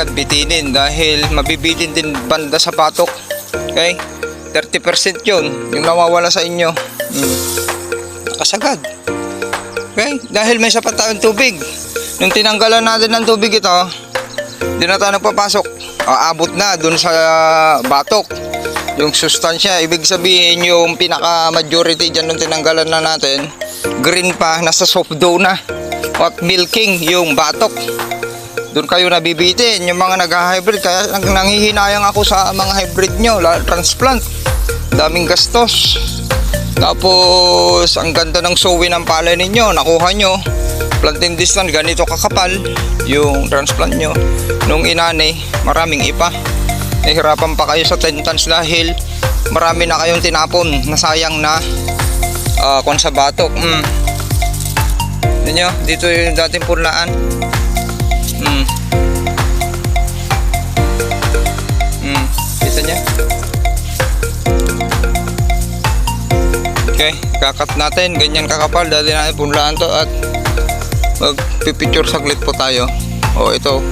agad bitinin dahil mabibitin din banda sa patok. Okay? 30% yun, yung nawawala sa inyo. Nakasagad. Okay? Dahil may sapat tayong tubig. Nung tinanggalan natin ng tubig ito, hindi na tayo nagpapasok. Aabot na dun sa batok yung sustansya. Ibig sabihin yung pinaka majority dyan nung tinanggalan na natin, green pa, nasa soft dough na at milking yung batok. Doon kayo nabibitin yung mga nag-hybrid. Kaya nanghihinayang ako sa mga hybrid nyo, transplant, daming gastos. Tapos ang ganda ng sowi ng palay ninyo, nakuha nyo, planting distance ganito kakapal yung transplant nyo. Nung inani, maraming ipa, nahirapan pa kayo sa 10 tons dahil marami na kayong tinapon na sayang na kung sa batok. Ninyo, dito yung dating punlaan. Kita nyo? Okay, kakat natin, ganyan kakapal, dati natin punlaan to at magpipicture saglit po tayo. Ito.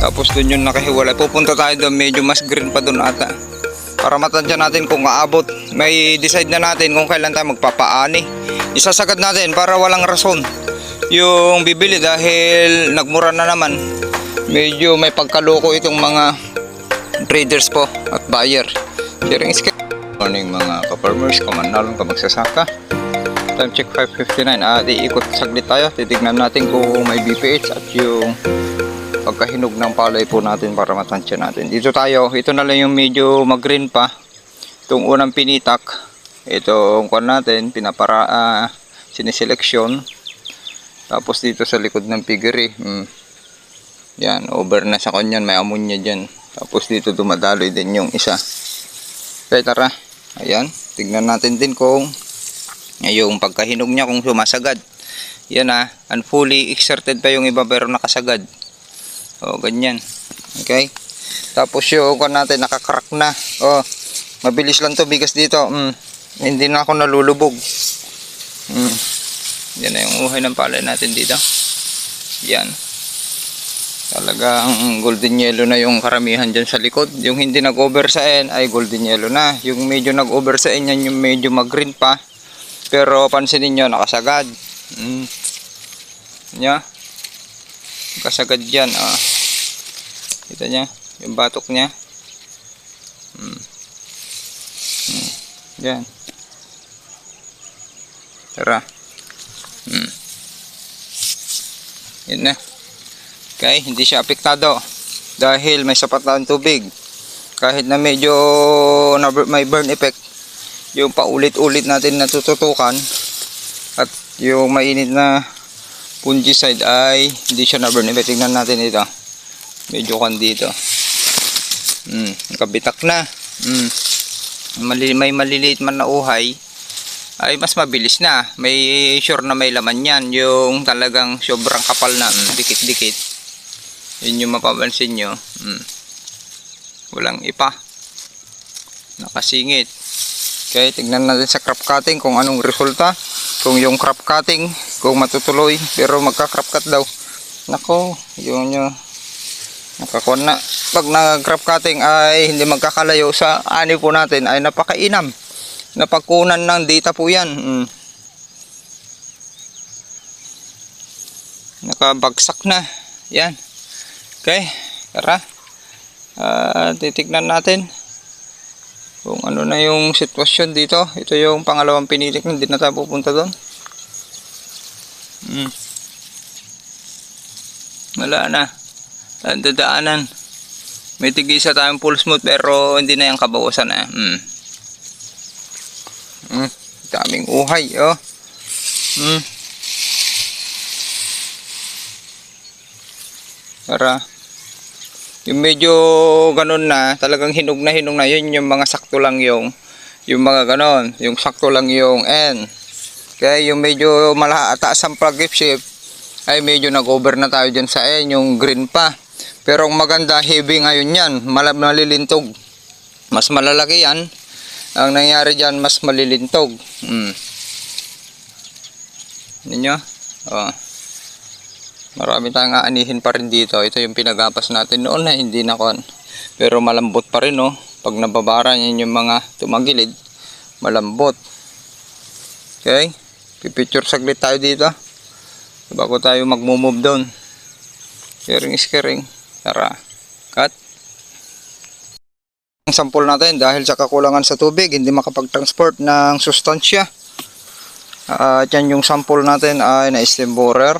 Tapos dun yung nakahiwalay. Pupunta tayo doon, medyo mas green pa dun ata. Para matansya natin kung aabot. May decide na natin kung kailan tayo magpapaani. Isasagad natin para walang rason yung bibili dahil nagmura na naman. Medyo may pagkaloko itong mga traders po at buyer. Sharing is morning mga ka-farmers, kamanalong, kamagsasaka. Time check 5:59. Iikot saglit tayo. Titignan natin kung may BPH at yung pagkahinog ng palay po natin para matansya natin. Dito tayo. Ito na lang yung medyo mag-green pa. Itong unang pinitak. Itong kwan natin, siniseleksyon. Tapos dito sa likod ng piggery. Yan, over na sa kanyan. May ammonia dyan. Tapos dito dumadaloy din yung isa. Okay, tara. Ayan, tignan natin din kung yung pagkahinog niya kung sumasagad. Yan fully exerted pa yung iba pero nakasagad. Ganyan. Okay. Tapos yung natin nakakrack na. Mabilis lang to, bigas dito. Hindi na ako nalulubog. Yan na yung uhay ng palay natin dito. Yan. Talagang golden yellow na yung karamihan dyan sa likod. Yung hindi nag-over sa N ay golden yellow na. Yung medyo nag-over sa N yan yung medyo mag-green pa. Pero pansinin nyo, nakasagad. Nya? Nakasagad dyan. Kita nya? Yung batok nya. Yan. Tara. Yan na. Okay, hindi siya apektado dahil may sapat na tubig. Kahit na medyo may burn effect, yung paulit-ulit natin natututukan at yung mainit na fungicide ay hindi siya na burn effect. Tingnan natin ito. Medyo kan dito. Nakabitak na. May maliliit man na uhay ay mas mabilis na. May sure na may laman yan. Yung talagang sobrang kapal na, dikit-dikit. Yun yung mapapansin nyo. Walang ipa. Nakasingit. Okay, tignan natin sa crop cutting kung anong resulta. Kung yung crop cutting, kung matutuloy. Pero magka-crop cut daw. Nako, yun nyo. Nakakuha na. Pag nag-crop cutting ay hindi magkakalayo sa ani po natin ay napakainam. Napagkunan ng data po yan. Nakabagsak na. Yan. Okay, tara. Titignan natin kung ano na yung sitwasyon dito. Ito yung pangalawang pinitik, hindi na tayo pupunta doon. Wala na. Dadaanan. May tigisa tayong full smooth pero hindi na yung kabawasan na. Daming uhay, Tara. Yung medyo ganun na, talagang hinog na yun yung mga sakto lang yung mga ganon, yung sakto lang yung N. Kaya yung medyo malataas ang plug shift ay medyo nag-over na tayo dyan sa N, yung green pa. Pero ang maganda, heavy ngayon yan, malilintog. Mas malalaki yan, ang nangyari dyan, mas malilintog. Ninyo? Marami tayong aanihin pa rin dito. Ito yung pinagapas natin noon na hindi na kon. Pero malambot pa rin, no. Pag nababara yan yung mga tumagilid, malambot. Okay? Pipicture saglit tayo dito. Bago tayo mag-move down. Sharing is caring. Tara. Cut. Ang sample natin dahil sa kakulangan sa tubig, hindi makapag-transport ng sustansya. At yan yung sample natin ay na stem borer.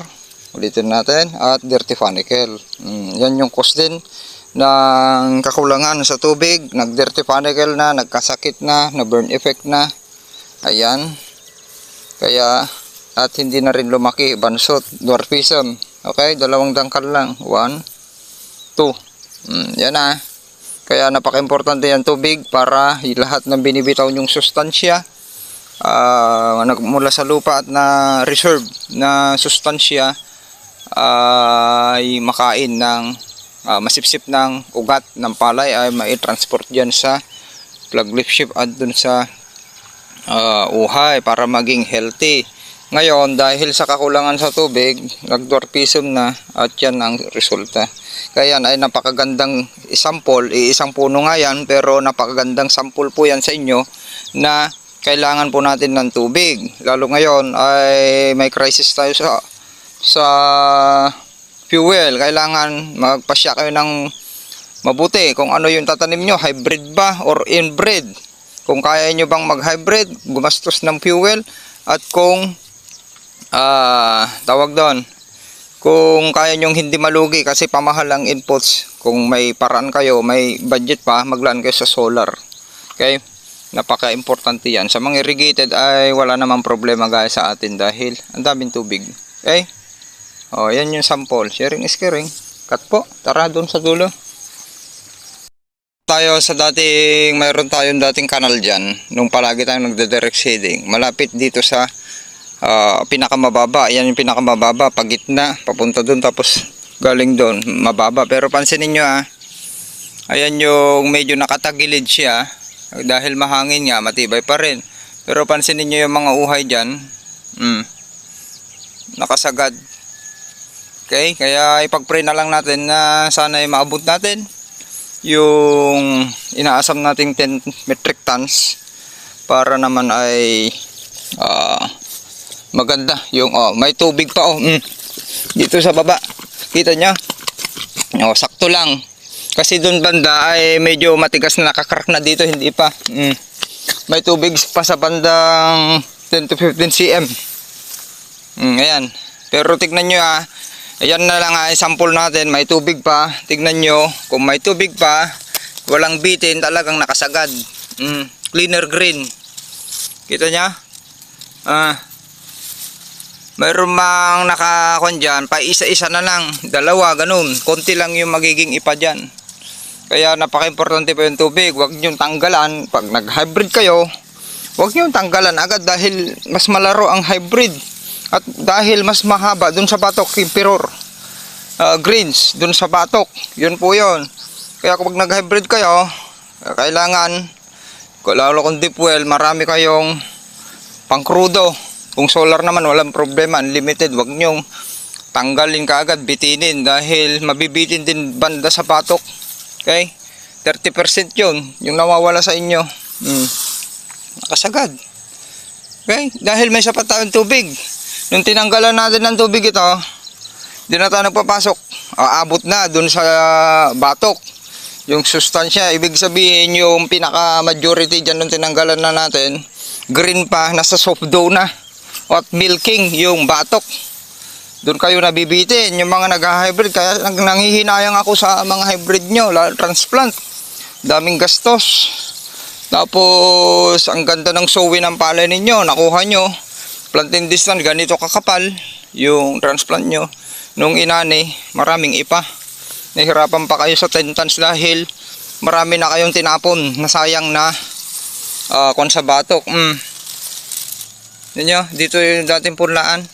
Ulitin natin. At dirty funicle. Yan yung cause din ng kakulangan sa tubig. Nag-dirty funicle na, nagkasakit na, na-burn effect na. Ayan. Kaya, at hindi na rin lumaki. Bansot, dwarfism. Okay, 2 dangkal lang. 1, 2. Yan na. Kaya napaka-importante yan tubig para lahat ng binibitaw nyong sustansya mula sa lupa at na reserve na sustansya ay makain ng masipsip ng ugat ng palay ay mai-transport dyan sa plug leaf sheaf at dun sa uhay para maging healthy. Ngayon dahil sa kakulangan sa tubig nag-dwarfism na at yan ang resulta. Kaya ay napakagandang sample, isang puno nga yan pero napakagandang sample po yan sa inyo na kailangan po natin ng tubig. Lalo ngayon ay may crisis tayo sa fuel. Kailangan magpasya kayo ng mabuti kung ano yung tatanim nyo, hybrid ba or inbred. Kung kaya nyo bang mag-hybrid, gumastos ng fuel at kung tawag doon, kung kaya nyong hindi malugi kasi pamahal ang inputs, kung may paraan kayo, may budget pa, maglaan kayo sa solar. Okay? Napaka-importante yan. Sa mga irrigated ay wala namang problema guys sa atin dahil ang daming tubig. Okay? O, yan yung sample. Sharing is caring. Cut po. Tara doon sa dulo. Tayo sa mayroon tayong dating kanal dyan. Nung palagi tayong nagde-direct seeding. Malapit dito sa pinakamababa. Yan yung pinakamababa. Pagitna. Papunta doon tapos galing doon. Mababa. Pero pansinin nyo ayan yung medyo nakatagilid siya. Dahil mahangin nga, matibay pa rin. Pero pansinin nyo yung mga uhay dyan. Nakasagad. Okay? Kaya ipag-pray na lang natin na sana ay maabot natin yung inaasam nating 10 metric tons para naman ay maganda yung may tubig pa dito sa baba. Kita nyo? Sakto lang. Kasi doon banda ay medyo matigas na nakakrack na dito, hindi pa. May tubig pa sa bandang 10 to 15 cm. Ayan. Pero tignan nyo ayan na lang ay sample natin, may tubig pa. Tignan nyo, kung may tubig pa, walang bitin, talagang nakasagad. Cleaner green. Kita nyo? Mayroon mang nakakon dyan, pa isa-isa na lang, 2, ganun. Konti lang yung magiging ipa dyan. Kaya napaka-importante po yung tubig. Huwag nyo tanggalan. Pag nag-hybrid kayo, huwag nyo tanggalan agad dahil mas malaro ang hybrid. At dahil mas mahaba dun sa batok, kimpiror. Greens, dun sa batok. Yun po yun. Kaya kapag nag-hybrid kayo, kailangan, lalo kung deep well, marami kayong pangkrudo. Kung solar naman, walang problema. Unlimited. Huwag nyong tanggalin kaagad, bitinin. Dahil mabibitin din banda sa batok. Okay? 30% yun. Yung nawawala sa inyo. Nakasagad. Okay? Dahil may sapat tayong tubig. Nung tinanggalan natin ng tubig ito, di na tayo nagpapasok. Abot na dun sa batok. Yung sustansya. Ibig sabihin yung pinaka-majority dyan nung tinanggalan na natin, green pa, nasa soft dough na. At milking yung batok. Doon kayo nabibitin, yung mga nag-hybrid. Kaya nanghihinayang ako sa mga hybrid nyo, transplant. Daming gastos. Tapos, ang ganda ng sowi ng palay ninyo, nakuha nyo. Planting distance, ganito kakapal, yung transplant nyo. Nung inani, maraming ipa. Nahirapan pa kayo sa 10 tons dahil marami na kayong tinapon, nasayang na kung sa batok. Ninyo, dito yung dating punlaan.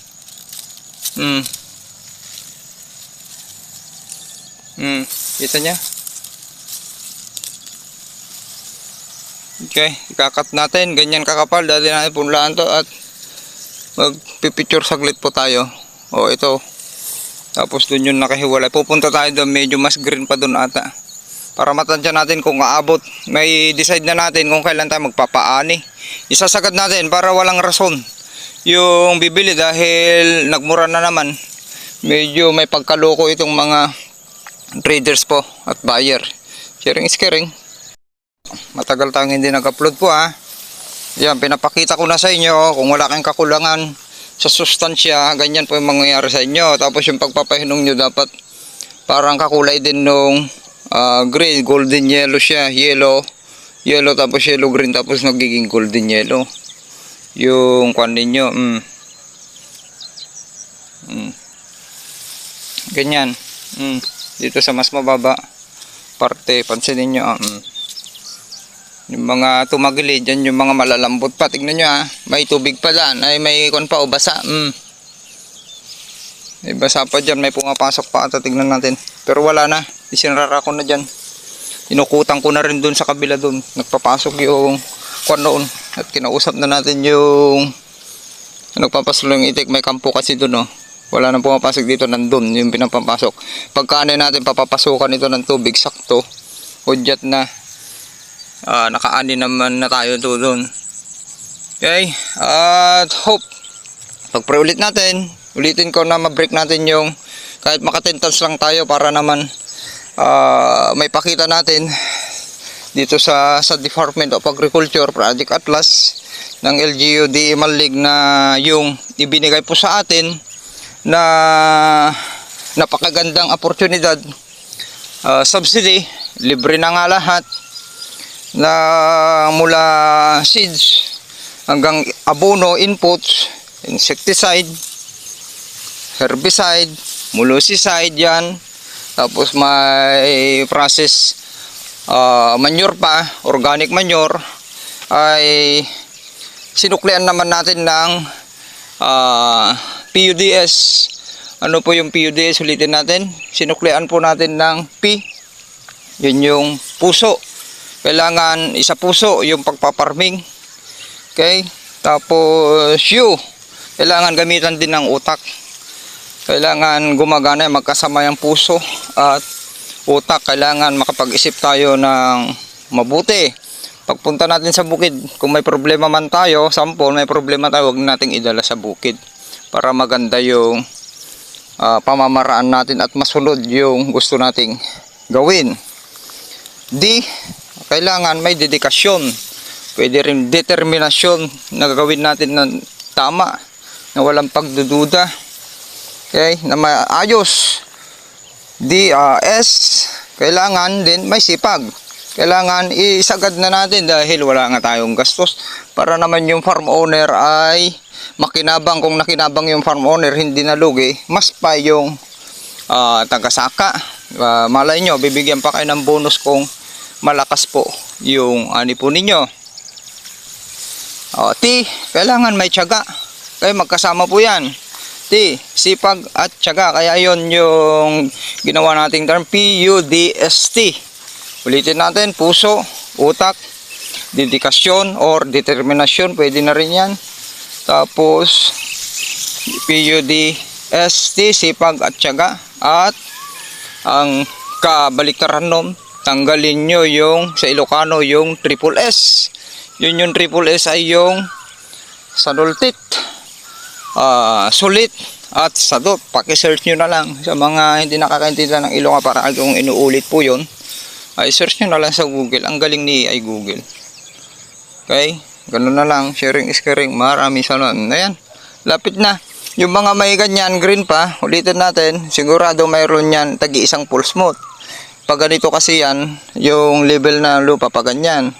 Kita niya? Okay, ikakat natin. Ganyan kakapal. Dali natin punlaan to at magpipicture saglit po tayo. Ito. Tapos doon yung nakahiwalay. Pupunta tayo doon, medyo mas green pa doon ata. Para matansya natin kung aabot. May decide na natin kung kailan tayo magpapaani. Isasagad natin para walang rason yung bibili dahil nagmura na naman. Medyo may pagkaloko itong mga traders po at buyer. Sharing is caring. Matagal tayong hindi nag-upload po ha. Yan, pinapakita ko na sa inyo kung wala kayong kakulangan sa sustansya, ganyan po yung mangyayari sa inyo. Tapos yung pagpapahinong nyo dapat parang kakulay din nung green, golden yellow siya, yellow tapos yellow green tapos nagiging golden yellow yung kwan ninyo. Ganyan. Dito sa mas mababa parte, pansinin nyo. Yung mga tumagilid, yan yung mga malalambot pa. Tignan nyo ha, may tubig pa dyan. Ay may kon pa o basa. May basa pa dyan, may pumapasok pa ata. Tignan natin. Pero wala na, isinarara ko na dyan. Inukutang ko na rin dun sa kabila dun. Nagpapasok yung kwan noon. At kinausap na natin yung nagpapasok yung itik. May kampo kasi dun oh. Wala nang pumapasok dito, nandun yung pinapapasok. Pagkaano natin papapasukan ito ng tubig, sakto. Hudyat na. Nakaani naman na tayo doon. Okay, at hope pag-pray ulit natin, ulitin ko na ma-break natin yung kahit maka 10 tons lang tayo para naman may pakita natin dito sa Department of Agriculture Project Atlas ng LGU DE Malig na yung ibinigay po sa atin na napakagandang oportunidad, subsidy, libre na nga lahat na mula seeds hanggang abono, inputs, insecticide, herbicide, molusicide yan. Tapos may process manure pa, organic manure ay sinuklian naman natin ng PUDS. Ano po yung PUDS? Ulitin natin. Sinuklian po natin ng P. Yun yung puso. Kailangan isa puso yung pagpaparming. Okay? Tapos U, kailangan gamitan din ng utak. Kailangan gumagana, magkasama yung puso at utak. Kailangan makapag-isip tayo ng mabuti. Pagpunta natin sa bukid, kung may problema man tayo, sample, may problema tayo, huwag nating idala sa bukid para maganda yung pamamaraan natin at masunod yung gusto nating gawin. D, kailangan may dedikasyon, pwede rin determinasyon na gagawin natin ng tama, na walang pagdududa, okay, na maayos. S, kailangan din may sipag, kailangan isagad na natin dahil wala nga tayong gastos para naman yung farm owner ay makinabang. Kung nakinabang yung farm owner, hindi nalugi, mas pa yung tagasaka. Malay nyo, bibigyan pa kayo ng bonus kung malakas po yung ani po ninyo. T, kailangan may tiyaga. Kaya magkasama po yan. T, sipag at tiyaga. Kaya yon yung ginawa nating term, PUDST. Ulitin natin, puso, utak, dedikasyon or determinasyon, pwede na rin yan. Tapos PUDST, sipag at tiyaga. At ang kabaliktaran nun, tanggalin nyo yung sa Ilocano yung triple S. Yun yung triple S ay yung sanultit, sulit at sadot. Paki-search nyo na lang sa mga hindi nakakaintindi ng Ilocano, para kung inuulit po yun ay search nyo na lang sa Google. Ang galing ni ay Google. Okay, ganun na lang. Sharing is caring. Maraming salamat. Ayan, lapit na. Yung mga may ganyan green pa, ulitin natin, sigurado mayroon yan tagi isang pulse mode. Pag ganito kasi yan, yung level na lupa pag ganyan,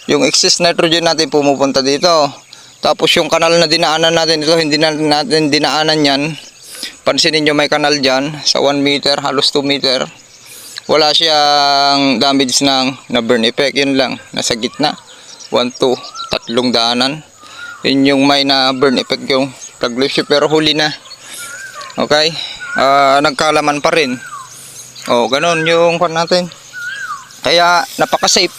yung excess nitrogen natin pumupunta dito. Tapos yung kanal na dinaanan natin ito, hindi na natin dinaanan yan. Pansinin nyo may kanal dyan sa 1 meter, halos 2 meter. Wala siyang damage ng na burn effect, yun lang, nasa gitna. 1, 2, 3 daanan. Yun yung may na burn effect yung taglisyo, pero huli na. Okay, nagkalaman pa rin. Ganun yung kwan natin. Kaya napaka-safe.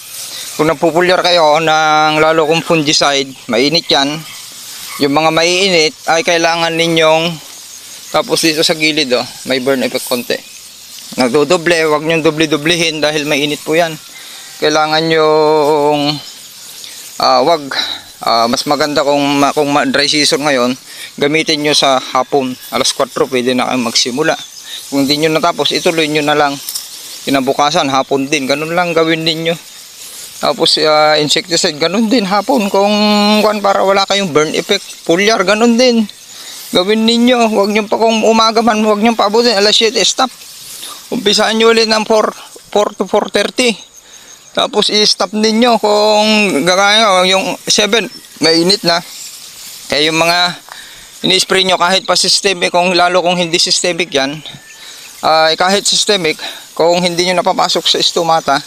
Kung nagpupulyar kayo ng lalo kung fungicide, mainit yan. Yung mga maiinit ay kailangan ninyong Tapos dito sa gilid oh, may burn effect konti. Nagdodoble, wag nyo doble-doblehin dahil mainit po yan. Kailangan yung wag mas maganda kung dry season ngayon, gamitin nyo sa hapon. Alas 4 pwede na kayo magsimula. Kung hindi nyo natapos, ituloy nyo na lang. Kinabukasan, hapon din. Ganun lang gawin ninyo. Tapos insecticide, ganun din hapon. Kung para wala kayong burn effect. Foliar, ganun din. Gawin ninyo. Huwag nyo pa kung umaga man, huwag nyo paabutin. Alas 7, stop. Umpisaan nyo ulit ng 4 to 4:30. Tapos i-stop ninyo kung gagaya yung 7, mainit na. Kaya yung mga ini-spray nyo kahit pa systemic, lalo kung hindi systemic yan, kahit systemic, kung hindi nyo napapasok sa stomata,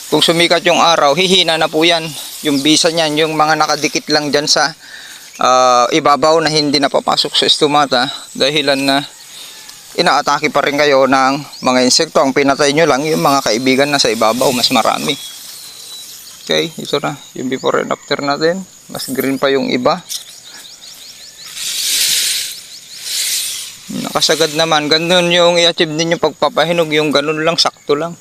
kung sumikat yung araw, hihina na po yan. Yung bisa niyan, yung mga nakadikit lang dyan sa ibabaw na hindi napapasok sa stomata, dahilan na inaatake pa rin kayo ng mga insekto. Ang pinatay nyo lang yung mga kaibigan na sa ibabaw, mas marami. Okay, ito na yung before and after natin. Mas green pa yung iba. Nakasagad naman. Ganun yung i-achieve ninyo pagpapahinog. Yung ganun lang, sakto lang.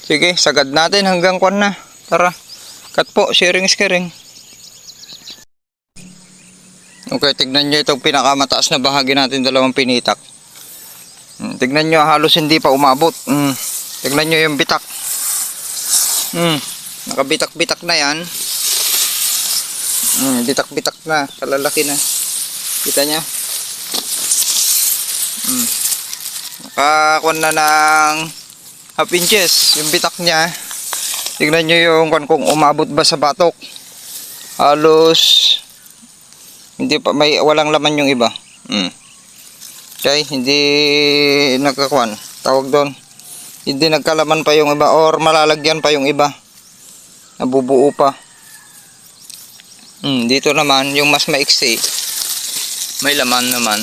Sige, sagad natin hanggang kwan na. Tara, cut po, sharing is caring. Okay, tignan nyo itong pinakamataas na bahagi natin, dalawang pinitak. Tignan nyo, halos hindi pa umabot. Tignan nyo yung bitak. Nakabitak-bitak na yan. Bitak-bitak na, kalalaki na. Kita nyo? Nakakuan na ng half inches yung bitak niya. Tignan nyo yung kung umabot ba sa batok. Halos hindi pa, walang laman yung iba. Okay, hindi nagkakuan. Tawag doon. Hindi nagkalaman pa yung iba or malalagyan pa yung iba. Nabubuo pa. Dito naman yung mas maiksi. May laman naman.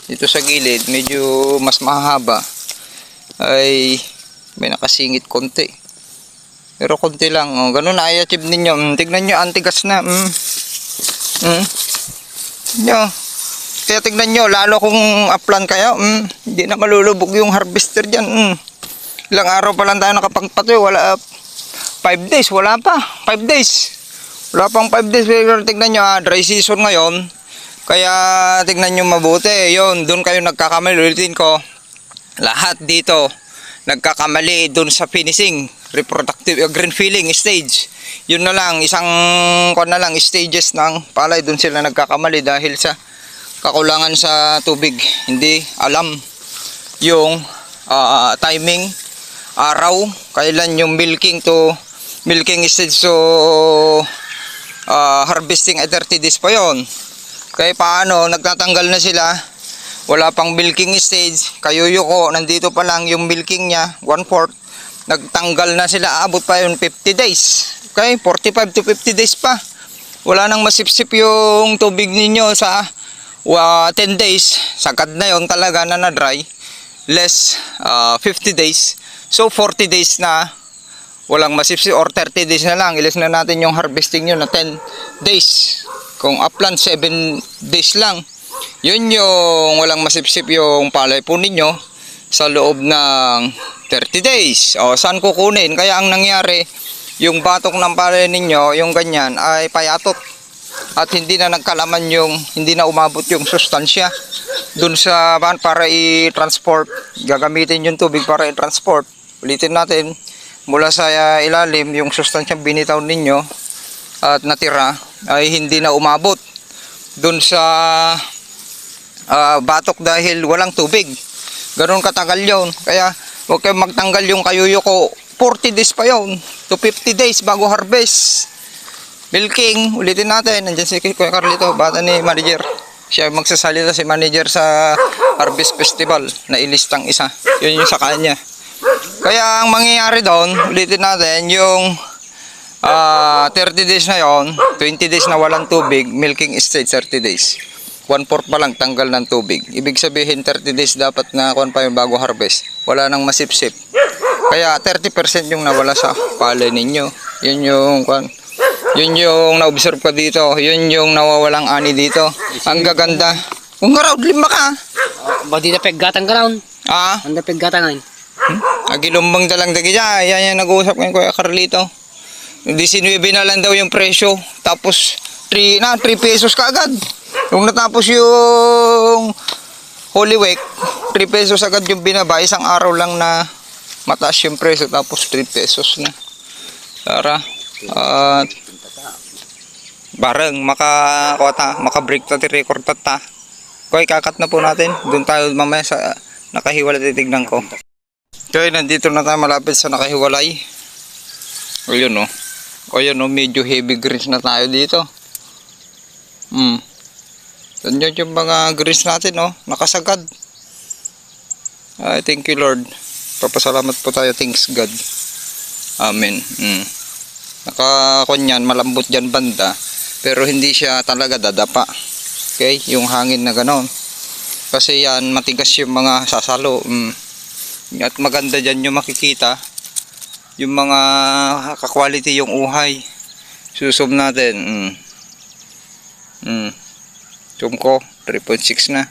Dito sa gilid medyo mas mahaba. Ay may nakasingit konti. Pero konti lang. Oh, ganun na i-achieve ninyo. Tignan nyo, antigas na. Nyo. Kaya tignan nyo, lalo kung uplan kayo, hindi na malulubog yung harvester dyan. Ilang araw pa lang tayo nakapagpatuloy, wala 5 days, wala pa, 5 days. Wala pang 5 days, pero tignan nyo, dry season ngayon. Kaya tignan nyo mabuti, yun, doon kayo nagkakamali, ulitin ko. Lahat dito, nagkakamali doon sa finishing, reproductive, green filling stage. Yun na lang, isang stages ng palay, doon sila nagkakamali dahil sa kakulangan sa tubig. Hindi alam yung timing, araw, kailan yung milking stage. So harvesting ay 30 days pa yon. Kaya paano, nagtatanggal na sila, wala pang milking stage, kayuyuko, nandito pa lang yung milking nya, 1/4, nagtanggal na sila, abot pa yun 50 days. Okay, 45 to 50 days pa, wala nang masipsip yung tubig ninyo sa 10 days, sagad na yon talaga na dry, less 50 days. So 40 days na walang masipsip or 30 days na lang. Ilis na natin yung harvesting nyo na 10 days. Kung upland 7 days lang, yun yung walang masipsip yung palay po ninyo sa loob ng 30 days. O saan kukunin? Kaya ang nangyari, yung batok ng palay ninyo, yung ganyan ay payatot. At hindi na nagkalaman hindi na umabot yung sustansya dun sa van para i-transport. Gagamitin yung tubig para i-transport. Ulitin natin, mula sa ilalim, yung sustansyang binitaw ninyo at natira ay hindi na umabot dun sa batok dahil walang tubig. Ganun katagal yun. Kaya huwag kayong magtanggal yung kayuyuko. 40 days pa yun to 50 days bago harvest. Milking, ulitin natin. Nandiyan si Kuya Carlito, bata ni manager. Siya magsasalita, si manager sa Harvest Festival na ilistang isa. Yun yung sa kanya. Kaya ang mangyayari doon, ulitin natin, yung 30 days na yon, 20 days na walang tubig, milking stage 30 days. 1/4 pa lang tanggal ng tubig. Ibig sabihin 30 days dapat na kuwan pa yung bago harvest. Wala nang masipsip. Kaya 30% yung nawala sa palay ninyo. Yun yung kuwan. Yun yung na-observe ko dito. Yun yung nawawalang ani dito. Ang gaganda. Kung garaw, lima ka. Badi na peggatan ka raon. Ah, Anda peggatan ngayon. agilumbang dalang dagi dyan. Yan yung nag-uusap ngayon Kuya Carlito. 19 na lang daw yung presyo. Tapos 3 pesos ka agad. Nung natapos yung Holy Week, 3 pesos agad yung binaba. Isang araw lang na mataas yung presyo. Tapos 3 pesos na. Tara. At bareng maka-break ta record ta. Koy, kakat na po natin. Doon tayo mamaya sa nakahiwalay, titignan ko. Koy, nandito na tayo malapit sa nakahiwalay. Ayun oh. Ayun oh, medyo heavy greens na tayo dito. Tanyo yung mga greens natin oh, nakasagad. Ay, thank you Lord. Papasalamat po tayo, thanks God. Amen. Nakakunyan, malambot dyan banda. Pero hindi siya talaga dadapa. Okay, yung hangin na ganon. Kasi yan, matigas yung mga sasalo. At maganda dyan yung makikita. Yung mga ka-quality yung uhay. Susum natin. Zoom ko, 3.6 na.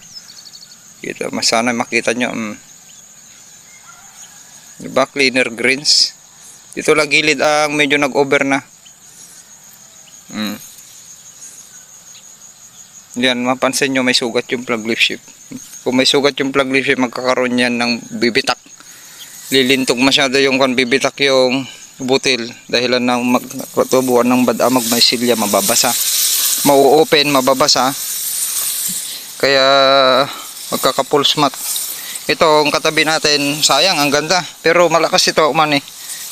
Kita, sana makita nyo. Diba, cleaner greens. Dito lang gilid ang medyo nag-over na. Yan, mapansin nyo may sugat yung plug leaf shift. Kung may sugat yung plug leaf shift, magkakaroon yan ng bibitak. Lilintog masyado yung bibitak yung butil. Dahilan ng magtubuan ng badamag, may silya, mababasa. Mau-open, mababasa. Kaya magkaka-pulse mat. Ito, ang katabi natin, sayang, ang ganda. Pero malakas ito,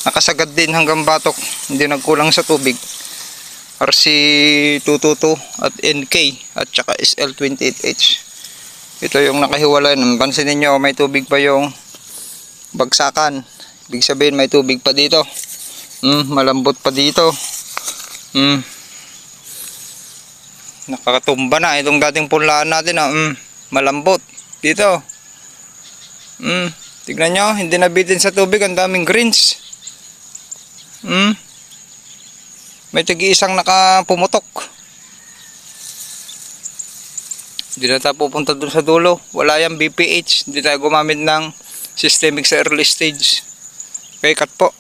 nakasagad din hanggang batok. Hindi nagkulang sa tubig. RC222 at NK at saka SL28H. Ito yung nakahiwalay. Pansin niyo may tubig pa yung bagsakan. Ibig sabihin may tubig pa dito. Malambot pa dito. Nakakatumba na itong dating punlaan natin. Malambot dito. Tignan nyo, hindi nabitin sa tubig. Ang daming greens. May tigi-isang nakapumutok. Hindi na tayo pupunta dun sa dulo. Wala yung BPH. Hindi tayo gumamit ng systemic sa early stage. Okay, cut po.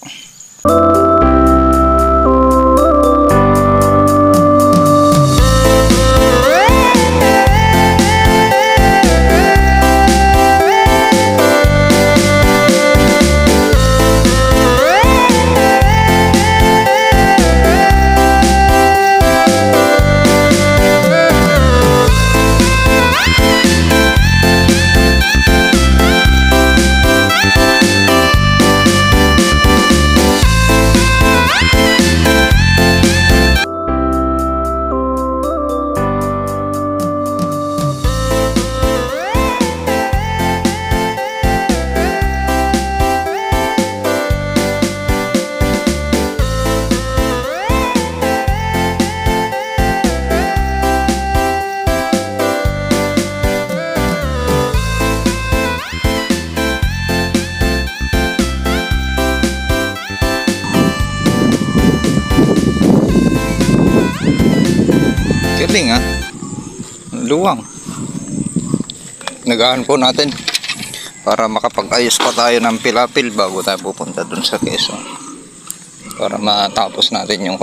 Galing luwang. Nagaan po natin para makapag-ayos pa tayo ng pilapil bago tayo pupunta dun sa Quezon para matapos natin yung